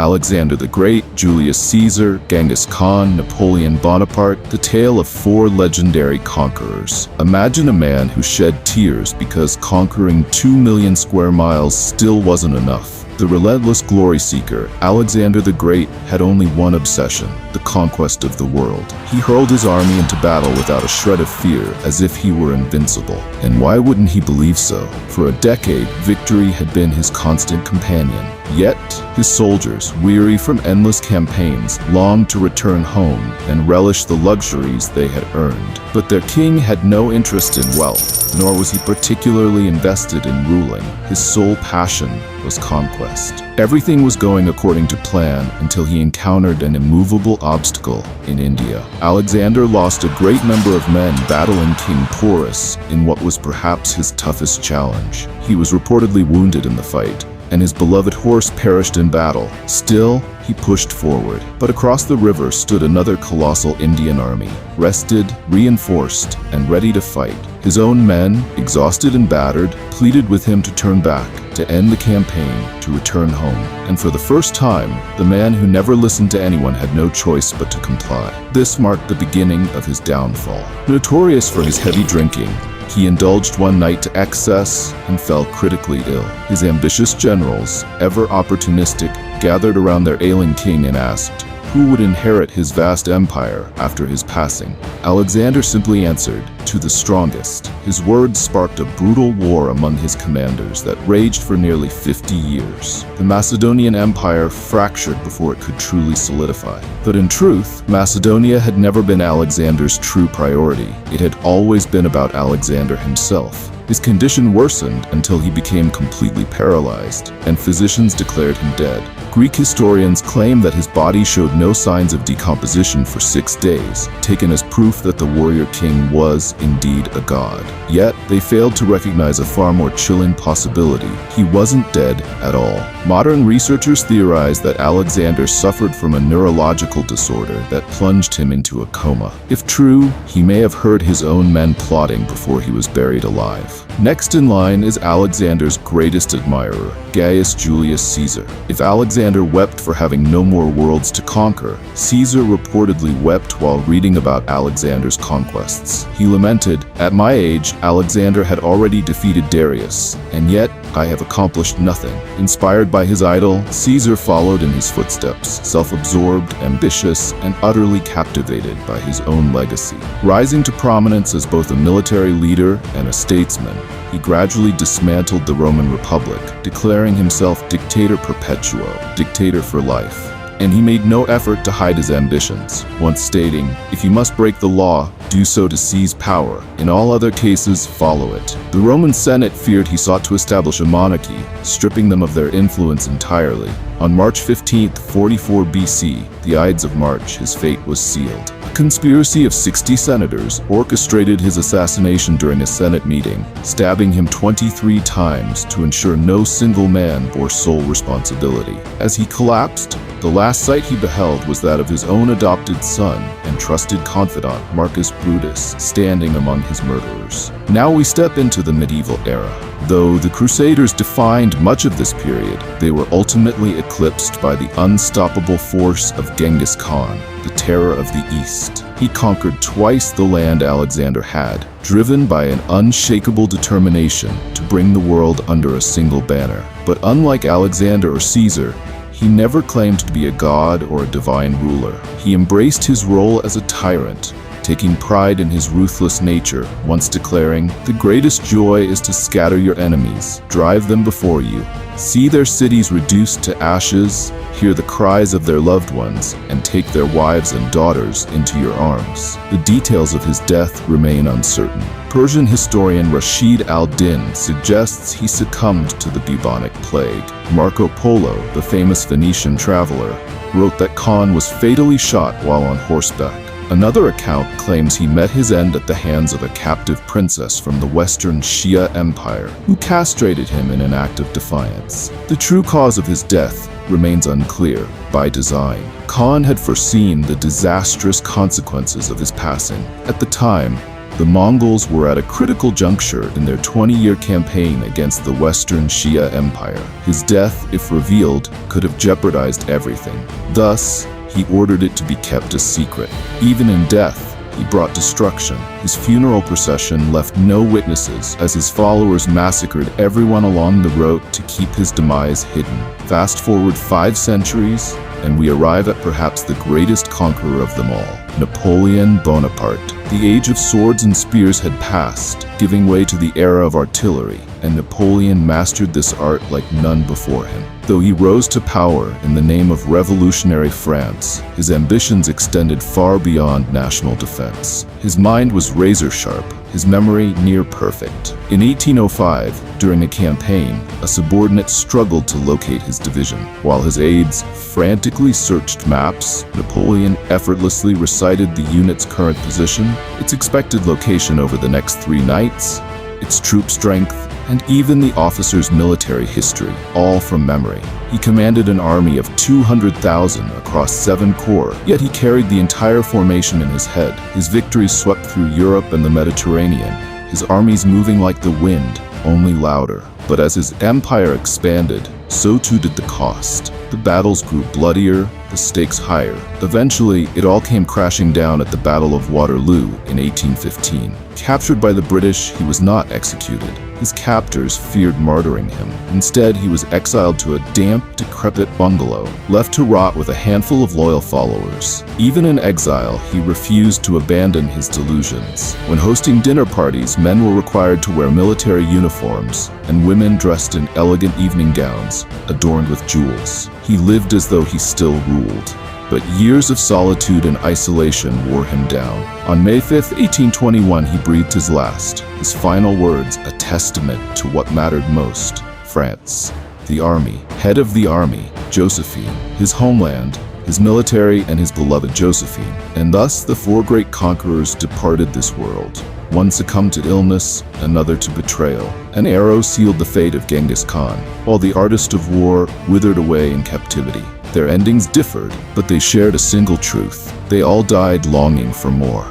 Alexander the Great, Julius Caesar, Genghis Khan, Napoleon Bonaparte, the tale of 4 legendary conquerors. Imagine a man who shed tears because conquering 2 million square miles still wasn't enough. The relentless glory seeker, Alexander the Great, had only one obsession: the conquest of the world. He hurled his army into battle without a shred of fear, as if he were invincible. And why wouldn't he believe so? For a decade, victory had been his constant companion. Yet, his soldiers, weary from endless campaigns, longed to return home and relish the luxuries they had earned. But their king had no interest in wealth, nor was he particularly invested in ruling. His sole passion was conquest. Everything was going according to plan until he encountered an immovable obstacle in India. Alexander lost a great number of men battling King Porus in what was perhaps his toughest challenge. He was reportedly wounded in the fight, and his beloved horse perished in battle. Still, he pushed forward. But across the river stood another colossal Indian army, rested, reinforced, and ready to fight. His own men, exhausted and battered, pleaded with him to turn back, to end the campaign, to return home. And for the first time, the man who never listened to anyone had no choice but to comply. This marked the beginning of his downfall. Notorious for his heavy drinking, he indulged one night to excess and fell critically ill. His ambitious generals, ever opportunistic, gathered around their ailing king and asked, who would inherit his vast empire after his passing? Alexander simply answered, to the strongest. His words sparked a brutal war among his commanders that raged for nearly 50 years. The Macedonian Empire fractured before it could truly solidify. But in truth, Macedonia had never been Alexander's true priority. It had always been about Alexander himself. His condition worsened until he became completely paralyzed, and physicians declared him dead. Greek historians claim that his body showed no signs of decomposition for 6 days, taken as proof that the warrior king was indeed a god. Yet, they failed to recognize a far more chilling possibility. He wasn't dead at all. Modern researchers theorize that Alexander suffered from a neurological disorder that plunged him into a coma. If true, he may have heard his own men plotting before he was buried alive. Next in line is Alexander's greatest admirer, Gaius Julius Caesar. If Alexander wept for having no more worlds to conquer, Caesar reportedly wept while reading about Alexander's conquests. He lamented, "At my age, Alexander had already defeated Darius, and yet I have accomplished nothing." Inspired by his idol, Caesar followed in his footsteps, self-absorbed, ambitious, and utterly captivated by his own legacy. Rising to prominence as both a military leader and a statesman, he gradually dismantled the Roman Republic, declaring himself dictator perpetuo, dictator for life. And he made no effort to hide his ambitions, once stating, "If you must break the law, do so to seize power. In all other cases, follow it." The Roman Senate feared he sought to establish a monarchy, stripping them of their influence entirely. On March 15, 44 BC, the Ides of March, his fate was sealed. A conspiracy of 60 senators orchestrated his assassination during a Senate meeting, stabbing him 23 times to ensure no single man bore sole responsibility. As he collapsed, the last sight he beheld was that of his own adopted son and trusted confidant, Marcus Brutus, standing among his murderers. Now we step into the medieval era. Though the Crusaders defined much of this period, they were ultimately eclipsed by the unstoppable force of Genghis Khan, the terror of the East. He conquered twice the land Alexander had, driven by an unshakable determination to bring the world under a single banner. But unlike Alexander or Caesar, he never claimed to be a god or a divine ruler. He embraced his role as a tyrant, taking pride in his ruthless nature, once declaring, "The greatest joy is to scatter your enemies, drive them before you, see their cities reduced to ashes, hear the cries of their loved ones, and take their wives and daughters into your arms." The details of his death remain uncertain. Persian historian Rashid al-Din suggests he succumbed to the bubonic plague. Marco Polo, the famous Phoenician traveler, wrote that Khan was fatally shot while on horseback. Another account claims he met his end at the hands of a captive princess from the Western Shia Empire, who castrated him in an act of defiance. The true cause of his death remains unclear, by design. Khan had foreseen the disastrous consequences of his passing. At the time, The Mongols were at a critical juncture in their 20-year campaign against the Western Xia Empire. His death, if revealed, could have jeopardized everything. Thus, he ordered it to be kept a secret. Even in death, he brought destruction. His funeral procession left no witnesses, as his followers massacred everyone along the road to keep his demise hidden. Fast forward 5 centuries, and we arrive at perhaps the greatest conqueror of them all, Napoleon Bonaparte. The age of swords and spears had passed, giving way to the era of artillery, and Napoleon mastered this art like none before him. Though he rose to power in the name of revolutionary France, his ambitions extended far beyond national defense. His mind was razor-sharp, his memory near-perfect. In 1805, during a campaign, a subordinate struggled to locate his division. While his aides frantically searched maps, Napoleon effortlessly recited the unit's current position, its expected location over the next 3 nights, its troop strength, and even the officer's military history, all from memory. He commanded an army of 200,000 across 7 corps, yet he carried the entire formation in his head. His victories swept through Europe and the Mediterranean, his armies moving like the wind, only louder. But as his empire expanded, so too did the cost. The battles grew bloodier, the stakes higher. Eventually, it all came crashing down at the Battle of Waterloo in 1815. Captured by the British, he was not executed. His captors feared martyring him. Instead, he was exiled to a damp, decrepit bungalow, left to rot with a handful of loyal followers. Even in exile, he refused to abandon his delusions. When hosting dinner parties, men were required to wear military uniforms, and women dressed in elegant evening gowns, adorned with jewels. He lived as though he still ruled. But years of solitude and isolation wore him down. On May 5, 1821, he breathed his last, his final words a testament to what mattered most: France, the army, head of the army, Josephine, his homeland, his military, and his beloved Josephine. And thus the 4 great conquerors departed this world. One succumbed to illness, another to betrayal. An arrow sealed the fate of Genghis Khan, while the artist of war withered away in captivity. Their endings differed, but they shared a single truth. They all died longing for more.